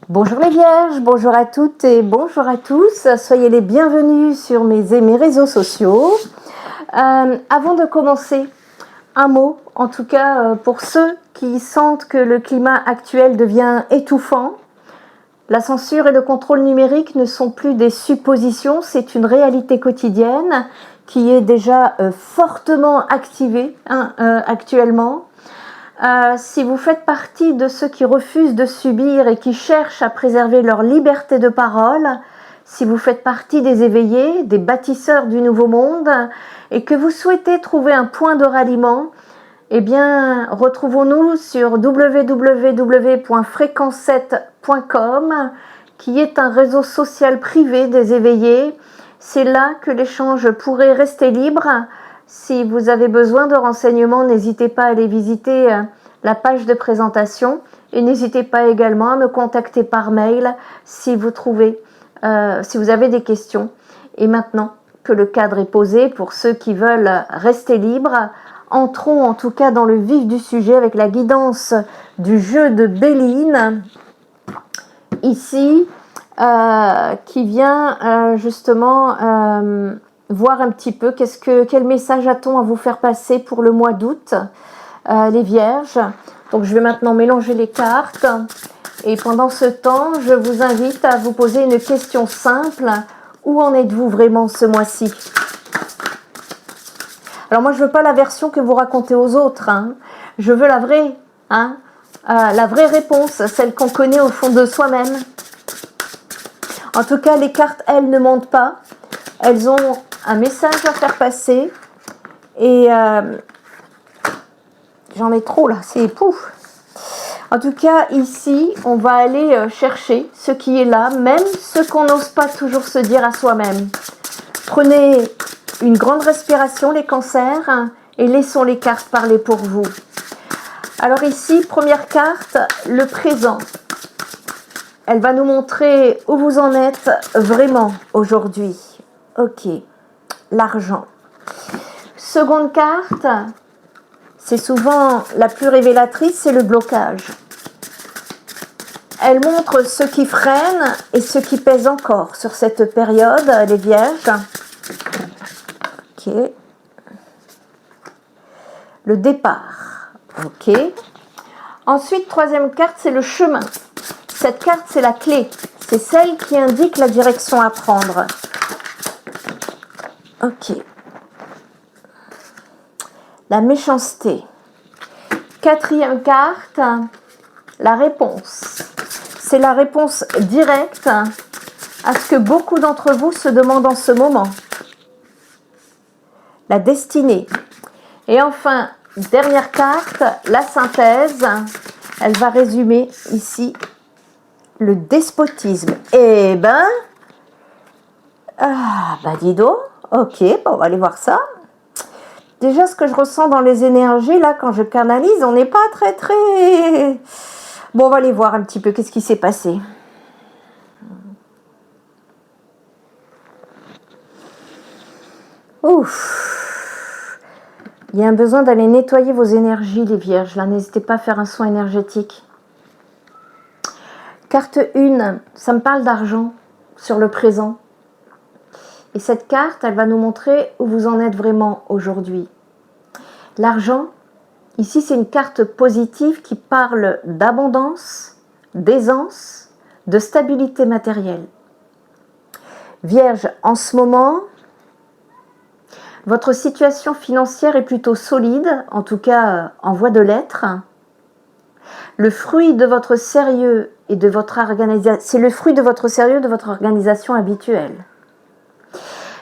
Bonjour les vierges, bonjour à toutes et bonjour à tous. Soyez les bienvenus sur mes réseaux sociaux. Avant de commencer, un mot, en tout cas pour ceux qui sentent que le climat actuel devient étouffant. La censure et le contrôle numérique ne sont plus des suppositions, c'est une réalité quotidienne qui est déjà fortement activée actuellement. Si vous faites partie de ceux qui refusent de subir et qui cherchent à préserver leur liberté de parole, si vous faites partie des éveillés, des bâtisseurs du nouveau monde, et que vous souhaitez trouver un point de ralliement, eh bien, retrouvons-nous sur www.fréquence7.com, qui est un réseau social privé des éveillés. C'est là que l'échange pourrait rester libre. Si vous avez besoin de renseignements, n'hésitez pas à aller visiter la page de présentation et n'hésitez pas également à me contacter par mail si vous avez des questions. Et maintenant que le cadre est posé pour ceux qui veulent rester libres, entrons en tout cas dans le vif du sujet avec la guidance du jeu de Béline, ici, qui vient justement voir un petit peu quel message a-t-on à vous faire passer pour le mois d'août, les vierges. Donc je vais maintenant mélanger les cartes et pendant ce temps, je vous invite à vous poser une question simple. Où en êtes-vous vraiment ce mois-ci? Alors moi, je veux pas la version que vous racontez aux autres. Je veux la vraie, la vraie réponse, celle qu'on connaît au fond de soi-même. En tout cas, les cartes, elles, ne mentent pas. Elles ont un message à faire passer. Et j'en ai trop là, c'est pouf. En tout cas, ici, on va aller chercher ce qui est là, même ce qu'on n'ose pas toujours se dire à soi-même. Prenez une grande respiration, les cancers, et laissons les cartes parler pour vous. Alors ici, première carte, le présent. Elle va nous montrer où vous en êtes vraiment aujourd'hui. Ok, l'argent. Seconde carte, c'est souvent la plus révélatrice, c'est le blocage. Elle montre ce qui freine et ce qui pèse encore sur cette période, les vierges. Ok. Le départ. Ok. Ensuite, troisième carte, c'est le chemin. Cette carte, c'est la clé. C'est celle qui indique la direction à prendre. Ok. La méchanceté. Quatrième carte, la réponse. C'est la réponse directe à ce que beaucoup d'entre vous se demandent en ce moment. La destinée. Et enfin, dernière carte, la synthèse. Elle va résumer ici le despotisme. Eh ben, dis donc, ok, bon, on va aller voir ça. Déjà, ce que je ressens dans les énergies, là, quand je canalise, on n'est pas très... Bon, on va aller voir un petit peu qu'est-ce qui s'est passé. Ouf. Il y a un besoin d'aller nettoyer vos énergies, les vierges. Là, n'hésitez pas à faire un soin énergétique. Carte 1, ça me parle d'argent sur le présent. Et cette carte, elle va nous montrer où vous en êtes vraiment aujourd'hui. L'argent, ici, c'est une carte positive qui parle d'abondance, d'aisance, de stabilité matérielle. Vierge, en ce moment, votre situation financière est plutôt solide, en tout cas en voie de l'être. Le fruit de votre sérieux et de votre organisation, c'est le fruit de votre sérieux, de votre organisation habituelle.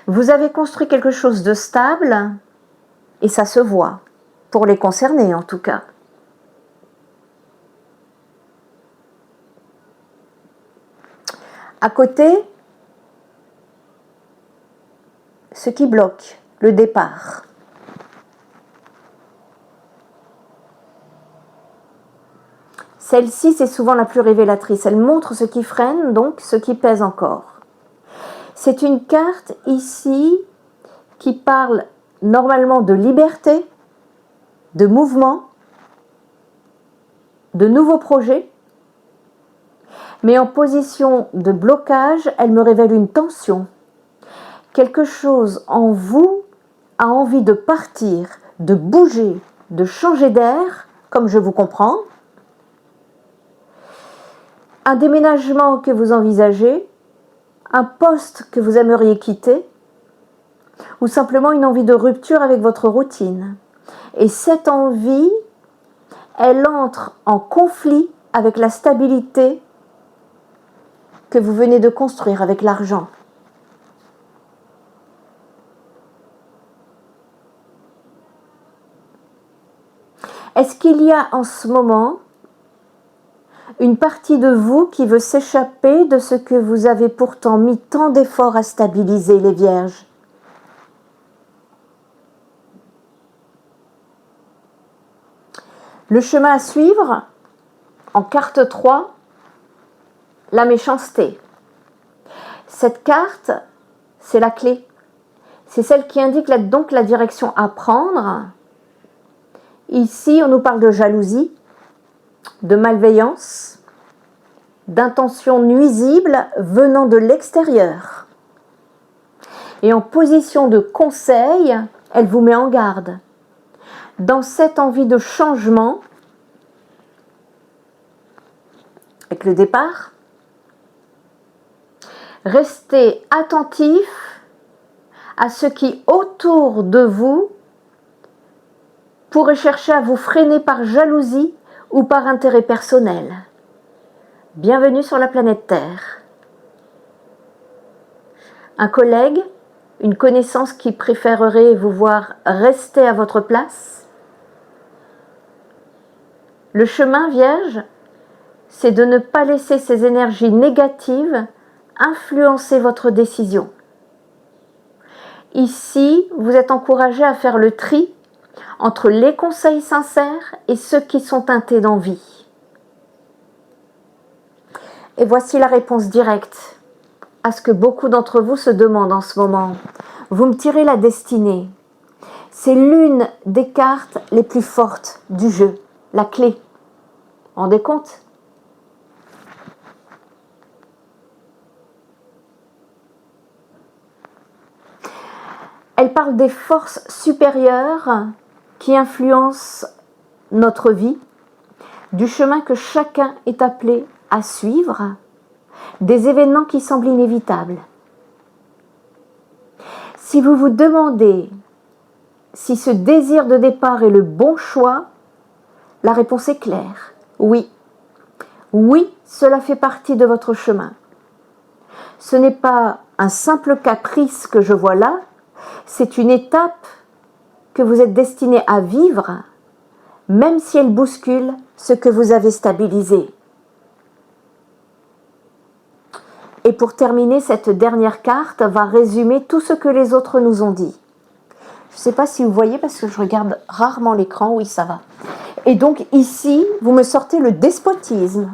Vous avez construit quelque chose de stable et ça se voit, pour les concernés en tout cas. À côté, ce qui bloque, le départ. Celle-ci, c'est souvent la plus révélatrice. Elle montre ce qui freine, donc ce qui pèse encore. C'est une carte ici qui parle normalement de liberté, de mouvement, de nouveaux projets. Mais en position de blocage, elle me révèle une tension. Quelque chose en vous a envie de partir, de bouger, de changer d'air, comme je vous comprends. Un déménagement que vous envisagez, un poste que vous aimeriez quitter, ou simplement une envie de rupture avec votre routine. Et cette envie, elle entre en conflit avec la stabilité que vous venez de construire avec l'argent. Est-ce qu'il y a en ce moment une partie de vous qui veut s'échapper de ce que vous avez pourtant mis tant d'efforts à stabiliser, les vierges? Le chemin à suivre, en carte 3, la méchanceté. Cette carte, c'est la clé. C'est celle qui indique donc la direction à prendre. Ici, on nous parle de jalousie, de malveillance, d'intentions nuisibles venant de l'extérieur. Et en position de conseil, elle vous met en garde. Dans cette envie de changement, avec le départ, restez attentif à ce qui, autour de vous, pourrait chercher à vous freiner par jalousie ou par intérêt personnel. Bienvenue sur la planète Terre. Un collègue, une connaissance qui préférerait vous voir rester à votre place. Le chemin, Vierge, c'est de ne pas laisser ces énergies négatives influencer votre décision. Ici, vous êtes encouragé à faire le tri entre les conseils sincères et ceux qui sont teintés d'envie. Et voici la réponse directe à ce que beaucoup d'entre vous se demandent en ce moment. Vous me tirez la destinée. C'est l'une des cartes les plus fortes du jeu, la clé. Vous vous rendez compte ? Elle parle des forces supérieures qui influencent notre vie, du chemin que chacun est appelé à suivre, des événements qui semblent inévitables. Si vous vous demandez si ce désir de départ est le bon choix, la réponse est claire. Oui. Oui, cela fait partie de votre chemin. Ce n'est pas un simple caprice que je vois là, c'est une étape que vous êtes destiné à vivre, même si elle bouscule ce que vous avez stabilisé. Et pour terminer, cette dernière carte va résumer tout ce que les autres nous ont dit. Je ne sais pas si vous voyez parce que je regarde rarement l'écran. Oui, ça va. Et donc ici, vous me sortez le despotisme.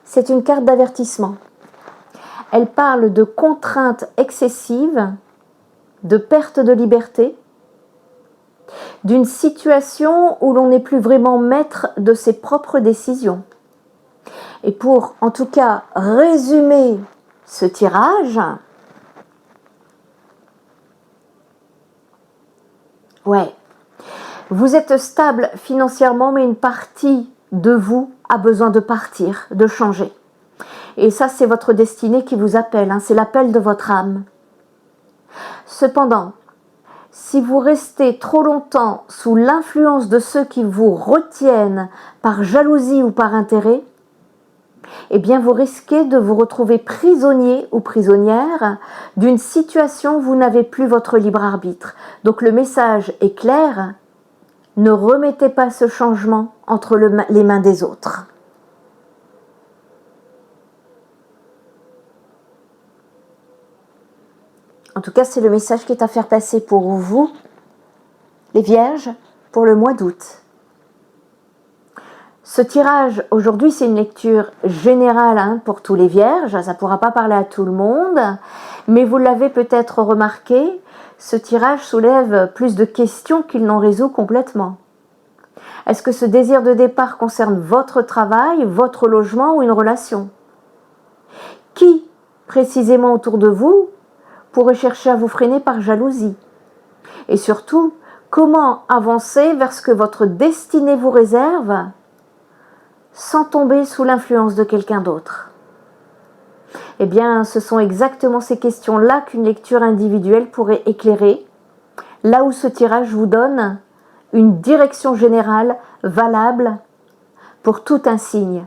C'est une carte d'avertissement. Elle parle de contraintes excessives, de perte de liberté, d'une situation où l'on n'est plus vraiment maître de ses propres décisions. Et pour, en tout cas, résumer ce tirage, ouais, vous êtes stable financièrement, mais une partie de vous a besoin de partir, de changer. Et ça, c'est votre destinée qui vous appelle, c'est l'appel de votre âme. Cependant, si vous restez trop longtemps sous l'influence de ceux qui vous retiennent par jalousie ou par intérêt, eh bien vous risquez de vous retrouver prisonnier ou prisonnière d'une situation où vous n'avez plus votre libre arbitre. Donc le message est clair, ne remettez pas ce changement entre les mains des autres. En tout cas, c'est le message qui est à faire passer pour vous, les Vierges, pour le mois d'août. Ce tirage, aujourd'hui, c'est une lecture générale pour tous les Vierges. Ça ne pourra pas parler à tout le monde, mais vous l'avez peut-être remarqué, ce tirage soulève plus de questions qu'il n'en résout complètement. Est-ce que ce désir de départ concerne votre travail, votre logement ou une relation? Qui, précisément autour de vous, pourrait chercher à vous freiner par jalousie? Et surtout, comment avancer vers ce que votre destinée vous réserve sans tomber sous l'influence de quelqu'un d'autre? Eh bien, ce sont exactement ces questions-là qu'une lecture individuelle pourrait éclairer, là où ce tirage vous donne une direction générale valable pour tout un signe.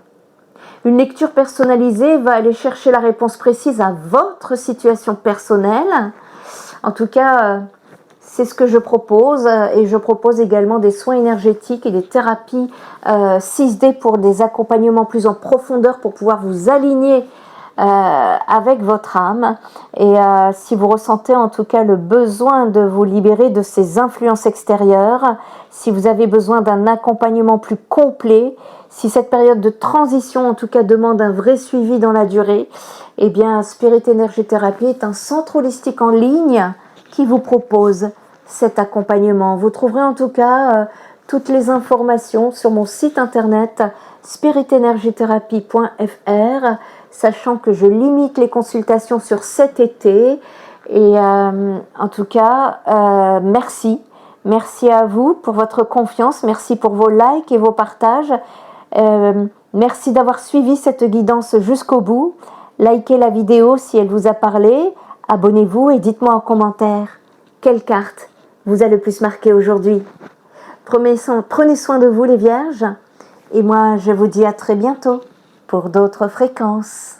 Une lecture personnalisée va aller chercher la réponse précise à votre situation personnelle. En tout cas, c'est ce que je propose, et je propose également des soins énergétiques et des thérapies 6D pour des accompagnements plus en profondeur pour pouvoir vous aligner avec votre âme. Et si vous ressentez en tout cas le besoin de vous libérer de ces influences extérieures, si vous avez besoin d'un accompagnement plus complet, si cette période de transition en tout cas demande un vrai suivi dans la durée, eh bien Spirit Energy Therapy est un centre holistique en ligne qui vous propose cet accompagnement. Vous trouverez en tout cas toutes les informations sur mon site internet spiritenergytherapy.fr, sachant que je limite les consultations sur cet été. Et en tout cas, merci. Merci à vous pour votre confiance. Merci pour vos likes et vos partages. Merci d'avoir suivi cette guidance jusqu'au bout. Likez la vidéo si elle vous a parlé. Abonnez-vous et dites-moi en commentaire quelle carte vous a le plus marqué aujourd'hui. Prenez soin de vous les vierges. Et moi, je vous dis à très bientôt pour d'autres fréquences.